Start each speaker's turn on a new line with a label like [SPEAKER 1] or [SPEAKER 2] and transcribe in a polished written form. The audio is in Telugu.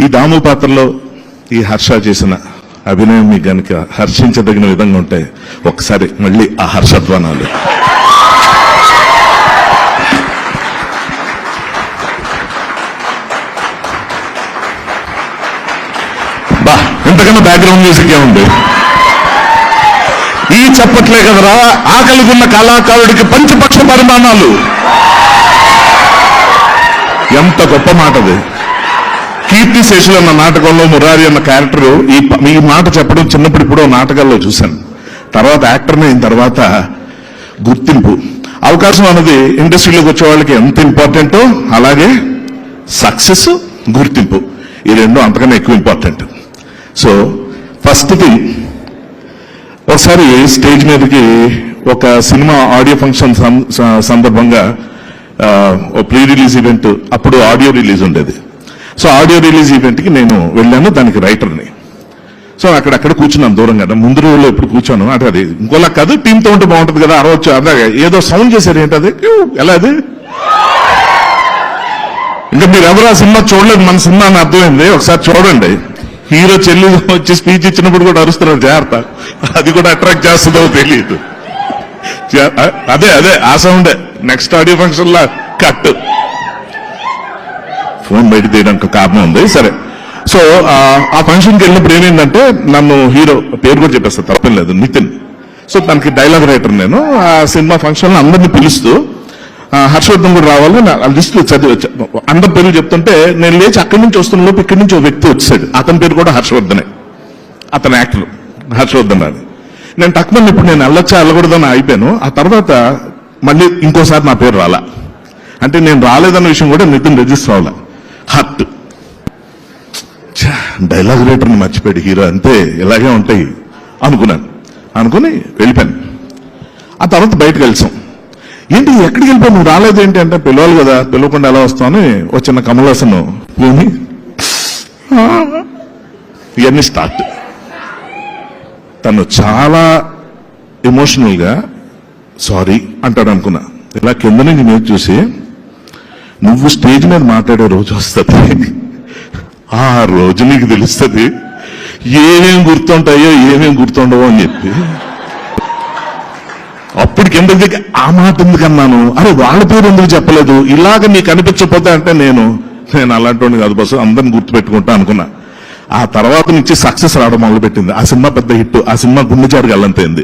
[SPEAKER 1] ఈ దాము పాత్రలో ఈ హర్ష చేసిన అభినయం మీకు కనుక హర్షించదగిన విధంగా ఉంటే ఒకసారి మళ్ళీ ఆ హర్షధ్వానాలు. ఇంతకన్నా బ్యాక్గ్రౌండ్ మ్యూజిక్ ఏముంది? ఈ చెప్పట్లే కదరా ఆకలిగున్న కళాకారుడికి పంచపక్ష పరిమాణాలు. ఎంత గొప్ప మాటది. కీర్తిశేషులు అన్న నాటకంలో మురారి అన్న క్యారెక్టర్ ఈ మాట చెప్పడం చిన్నప్పుడు ఇప్పుడు నాటకాల్లో చూశాను. తర్వాత యాక్టర్ని అయిన తర్వాత గుర్తింపు అవకాశం అన్నది ఇండస్ట్రీలోకి వచ్చే వాళ్ళకి ఎంత ఇంపార్టెంటో అలాగే సక్సెస్ గుర్తింపు ఈ రెండు అంతకన్నా ఎక్కువ ఇంపార్టెంట్. సో ఫస్ట్ థింగ్, ఒకసారి స్టేజ్ మీదకి ఒక సినిమా ఆడియో ఫంక్షన్ సందర్భంగా ప్రీ రిలీజ్ ఈవెంట్, అప్పుడు ఆడియో రిలీజ్ ఉండేది. సో ఆడియో రిలీజ్ ఈవెంట్కి నేను వెళ్ళాను, దానికి రైటర్ని. సో అక్కడక్కడ కూర్చున్నాను దూరంగా. ముందు రోజుల్లో ఎప్పుడు కూర్చోను అంటే అది ఇంకోలా కాదు, టీంతో ఉంటే బాగుంటుంది కదా. అరవచ్చు అలాగే ఏదో సౌండ్ చేశారు, ఏంటది ఎలా అది? ఇంకా మీరు ఎవరు ఆ సినిమా చూడలేదు, మన సినిమా అని అర్థమైంది. ఒకసారి చూడండి. హీరో చెల్లి వచ్చి స్పీచ్ ఇచ్చినప్పుడు కూడా అరుస్తున్నారు, జాగ్రత్త. అది కూడా అట్రాక్ట్ చేస్తుందో తెలియదు. అదే ఆ సౌండే నెక్స్ట్ ఆడియో ఫంక్షన్ లా కట్. ఫోన్ బయట తీయడానికి కారణం ఉంది. సరే, సో ఆ ఫంక్షన్కి వెళ్ళినప్పుడు ఏమైందంటే నన్ను హీరో పేరు కూడా చెప్పేస్తా, తప్పేం లేదు, నితిన్. సో తనకి డైలాగ్ రైటర్ నేను. ఆ సినిమా ఫంక్షన్ లో అందరినీ పిలుస్తూ హర్షవర్ధన్ కూడా రావాలి లిస్ట్ చదివి అందరి పేర్లు చెప్తుంటే నేను లేచి అక్కడి నుంచి వస్తున్న లోపు ఇక్కడి నుంచి ఒక వ్యక్తి వచ్చాడు. అతని పేరు కూడా హర్షవర్ధనే, అతని యాక్టర్ హర్షవర్ధన్ అని. నేను తక్కువ ఇప్పుడు నేను వెళ్ళకూడదని అయిపోయాను. ఆ తర్వాత మళ్ళీ ఇంకోసారి నా పేరు రాలా. అంటే నేను రాలేదన్న విషయం కూడా నితిన్ రిజిస్టర్ అవ్వాల. హర్ట్ డైలాగ్ రైటర్ని మర్చిపోయాడు హీరో, అంతే ఇలాగే ఉంటాయి అనుకుని వెళ్ళిపోయాను. ఆ తర్వాత బయటకు వెళ్తాం. ఏంటి ఎక్కడికి వెళ్ళిపోయి నువ్వు రాలేదు ఏంటి అంటే, పిలవాలి కదా, పిలవకుండా ఎలా వస్తామని ఒక చిన్న కమలాసను భూమి ఇవన్నీ స్టార్ట్. తను చాలా ఎమోషనల్ గా సారీ అంటాడు అనుకున్నా. ఇలా కింద నుంచి నేను చూసి, నువ్వు స్టేజ్ మీద మాట్లాడే రోజు వస్తుంది, ఆ రోజు నీకు తెలుస్తుంది ఏమేం గుర్తుంటాయో ఏమేం గుర్తుండవో అని చెప్పి. అప్పుడు కిందకి దిగి ఆ మాట ఎందుకన్నాను, అరే వాళ్ళ పేరు ఎందుకు చెప్పలేదు, ఇలాగ నీకు అనిపించకపోతే అంటే నేను అలాంటి కాదు బస్సు, అందరిని గుర్తుపెట్టుకుంటా అనుకున్నా. ఆ తర్వాత నుంచి సక్సెస్ రావడం మొదలుపెట్టింది. ఆ సినిమా పెద్ద హిట్. ఆ సినిమా గుండె జారుగా అల్లంతైంది.